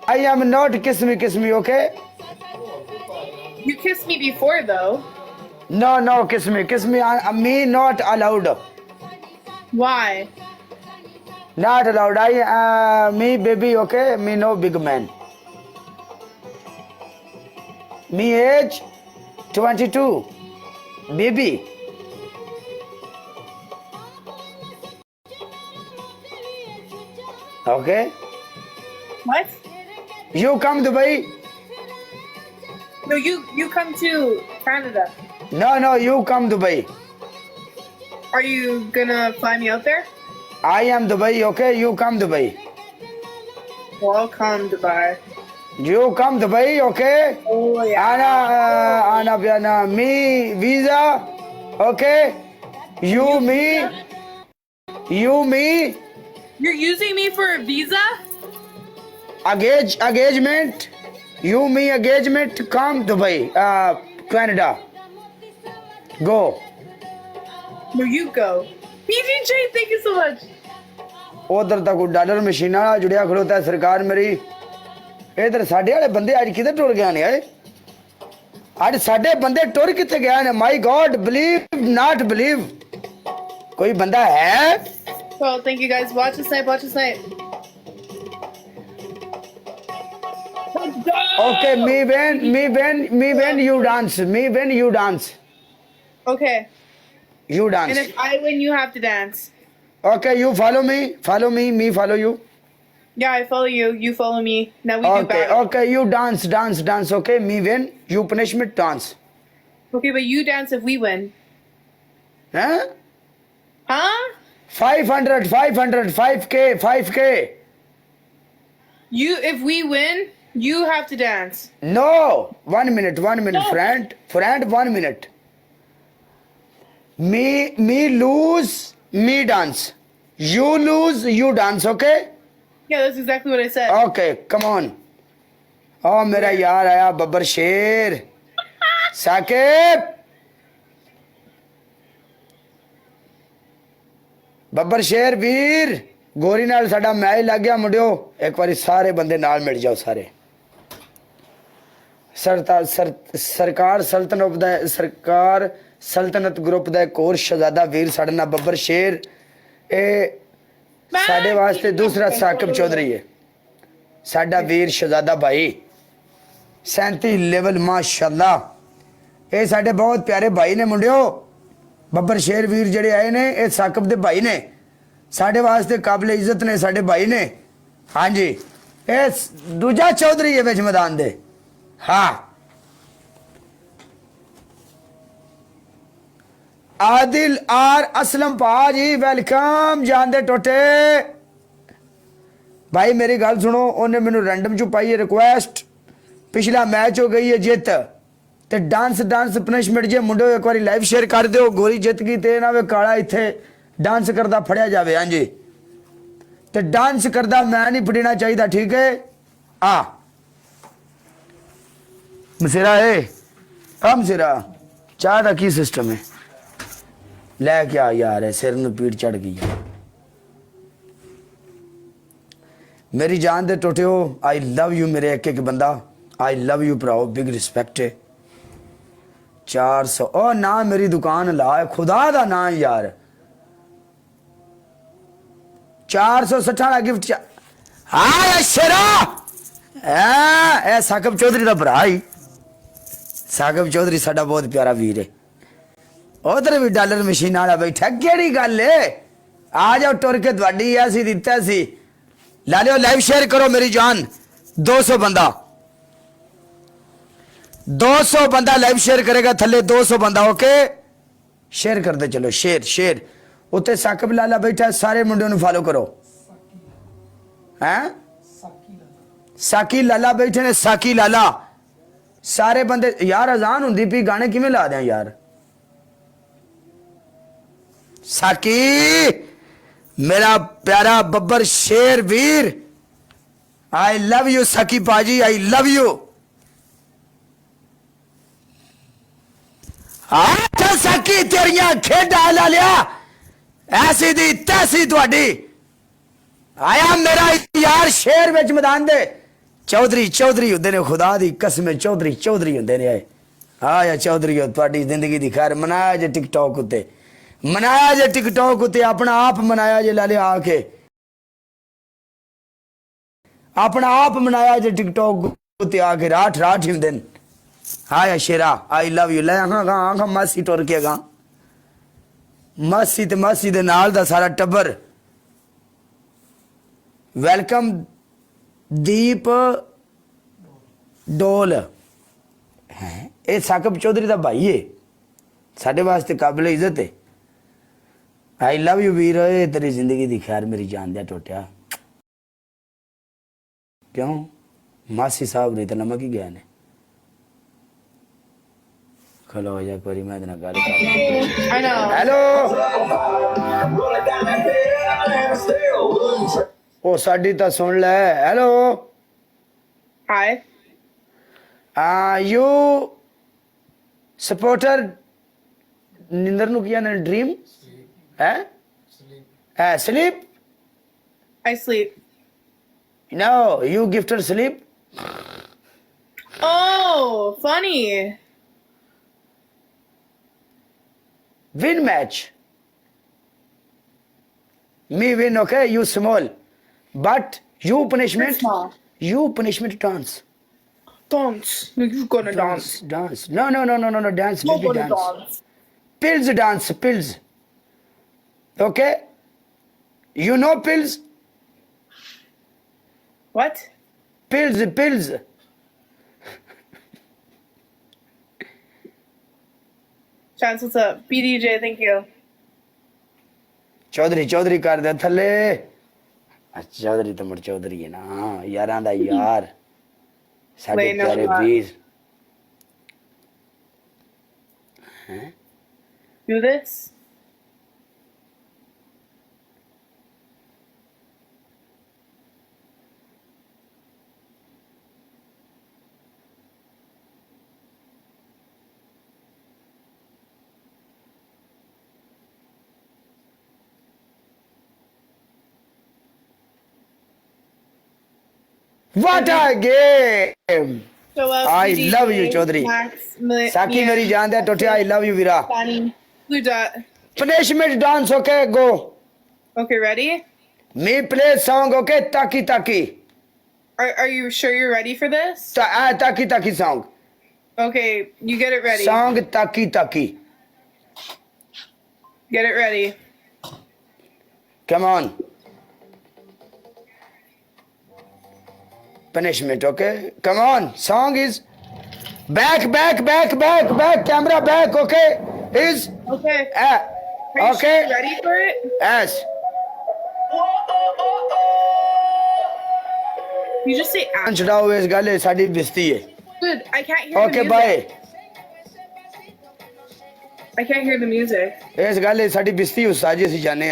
I am not kiss me, okay? You kissed me before, though. No, kiss me. Me not allowed. Why? Not allowed. Me baby, okay? Me no big man. Me age 22. Baby. Okay? What? You come Dubai? No, you come to Canada. No, you come Dubai. Are you gonna fly me out there? I am Dubai, okay? You come Dubai. Well, I'll come Dubai. You come Dubai, okay? Oh yeah. Ana, me visa, okay? You me. You're using me for a visa? Engagement. You me engagement. Come Dubai, Canada. Go. No, you go. PGJ, thank you so much. उधर तक dollar मशीना जुड़िया खड़ोता है सरकार मेरी इधर साढ़े वाले बंदे आज किधर टुर गए ने आज साढ़े बंदे टुर कितने गए ने my God believe not believe कोई बंदा है Well, thank you guys. Watch this night. Okay me when you dance Okay. you dance And if I win, you have to dance. okay you follow me me follow you Yeah, I follow you. You follow me. Now we do battle. okay you dance okay me win you punishment dance Okay, but you dance if we win. huh Huh? 500 5k If we win, you have to dance. no 1 minute No. friend 1 minute me lose me dance you lose you dance okay Yeah, that's exactly what I said. okay come on oh मेरा यार आया बब्बर शेर साकिब ਬੱਬਰ ਸ਼ੇਰ ਵੀਰ ਗੋਰੀ ਨਾਲ ਸਾਡਾ match ਲੱਗ ਗਿਆ ਮੁੰਡਿਓ ਇੱਕ ਵਾਰੀ ਸਾਰੇ ਬੰਦੇ ਨਾਲ ਮਿਲ ਜਾਓ ਸਾਰੇ ਸਰਕਾਰ ਸਲਤਨਤ ਗਰੁੱਪ ਦਾ ਇੱਕ ਹੋਰ ਸ਼ਹਜ਼ਾਦਾ ਵੀਰ ਸਾਡੇ ਨਾਲ ਬੱਬਰ ਸ਼ੇਰ ਇਹ ਸਾਡੇ ਵਾਸਤੇ ਦੂਸਰਾ ਸਾਕਿਬ ਚੌਧਰੀ ਹੈ ਸਾਡਾ ਵੀਰ ਸ਼ਹਜ਼ਾਦਾ ਭਾਈ 37 ਲੈਵਲ ਮਾਸ਼ਾਅੱਲਾ ਇਹ ਸਾਡੇ ਬਹੁਤ ਪਿਆਰੇ ਭਾਈ ਨੇ ਮੁੰਡਿਓ ਬੱਬਰ ਸ਼ੇਰ ਵੀਰ ਜਿਹੜੇ ਆਏ ਨੇ ਇਹ ਸਾਕਿਬ ਦੇ ਭਾਈ ਨੇ ਸਾਡੇ ਵਾਸਤੇ ਕਾਬਲੇ ਇੱਜ਼ਤ ਨੇ ਸਾਡੇ ਭਾਈ ਨੇ ਹਾਂਜੀ ਇਹ ਦੂਜਾ ਚੌਧਰੀ ਹੈ ਵਿੱਚ ਮੈਦਾਨ ਦੇ ਹਾਂ आदिल आर असलम भाजी वेलकम जान दे टोटे भाई मेरी गल सुनो उन्हें मैनू रैंडम चो पाई है रिक्वेस्ट पिछला मैच हो गई है जित ते डांस पनिशमेंट जे मुंडो एक बार लाइव शेयर कर दो गोरी जित गई ते ना वे काला इत्थे डांस करदा फड़िया जावे हाँ जी ते डांस करदा मैं नहीं फड़ना चाहिए ठीक है आ मसेरा है मसेरा चाह का की सिस्टम है लैके आ यार सिर में पीड़ चढ़ गई है मेरी जान दे टोटे हो आई लव यू मेरे एक बंदा आई लव यू भराओ बिग रिस्पेक्ट है 400 ओ ना मेरी दुकान ला खुदा दा ना यार 460 वाला गिफ्ट हाँ शेरा ए साकिब चौधरी दा भरा ही साकिब चौधरी साडा बहुत प्यारा वीर है उधर भी डॉलर मशीन वाला बैठा केड़ी गल है आ जाओ टुर के थोड़ी ऐसी दिता सी ला लियो लाइव शेयर करो मेरी जान 200 बंदा लाइव शेयर करेगा थले 200 बंदा ओके शेयर करते चलो शेयर उत्ते साकिब लाला बैठा सारे मुंडे नु फॉलो करो हैं साकी लाला बैठे ने साकी लाला सारे बंदे यार अजान हुंदी पी गाने किवें ला दें यार साकी मेरा प्यारा बब्बर शेर वीर आई लव यू साकी पाजी आई लव यू अच्छा साकी तेरिया खेडा ला लिया ऐसी दी तैसी थोड़ी आया मेरा यार शेर विच मैदान दे ਚੌਧਰੀ ਚੌਧਰੀ ਹੁੰਦੇ ਨੇ ਖੁਦਾ ਦੀ ਕਸਮ ਚੌਧਰੀ ਚੌਧਰੀ ਹੁੰਦੇ ਨੇ ਆ ਚੌਧਰੀ ਤੁਹਾਡੀ ਜ਼ਿੰਦਗੀ ਦੀ ਖੈਰ ਮਨਾਇਆ ਜੇ ਟਿਕਟੌਕ ਉੱਤੇ ਮਨਾਇਆ ਜੇ ਟਿਕਟੌਕ ਉੱਤੇ ਆਪਣਾ ਆਪ ਮਨਾਇਆ ਜੇ ਲਾਲੇ ਆ ਕੇ अपना आप मनाया जो टिकटॉक उत्ते आके राठ राठ ही दिन हाया शेरा आई लव यू ले हाँ मासी टुर के गा मासी ते मासी दे नाल दा सारा टब्बर वेलकम दीप डोल है ये साकब चौधरी दा भाई है साडे वास्ते काबिल इज्जत है आई लव यू वीर तेरी जिंदगी दी खैर मेरी जान दिया टोटिया क्यों मासी साहब नहीं तो नमक ही गया ने खलो हो जा कोरी मैं इतना गाली I know. हेलो ओ साडी ता सुन ले हेलो Hi. यू सपोर्टर निंदर नु किया ने ड्रीम है sleep I sleep. No you gifter sleep Oh, funny. win match me win okay you small but you punishment Small. you punishment dance Dance. No, you're gonna dance. dance no dance You're baby gonna dance dance. dance pills okay you know pills What? pills Chance, what's up? BDJ, thank you. Chaudhary कर दे थले चौधरी तो मुड़ चौधरी है ना यारां दा यार साडे Wait, no, प्यारे not. Veer Do this? what a game Show up. I BDJ, love you, Chaudhary. Max, साकी Mia, मेरी जान दे टोटे आई लव यू वीरा Danny, Blue Dot. punishment dance okay go Okay, ready? me play song okay taki taki Are you sure you're ready for this? taki taki song Okay, you get it ready. song taki taki Get it ready. come on punishment okay come on song is back camera back okay is Okay. Are you okay sure you're ready for it? yes You just say action. छड़ाओ इस गल साडी बिस्ती है Good. I can't hear okay the bye music. I can't hear the music. इस गल साडी बिस्ती उस्ताद जी ਅਸੀਂ ਜਾਣੇ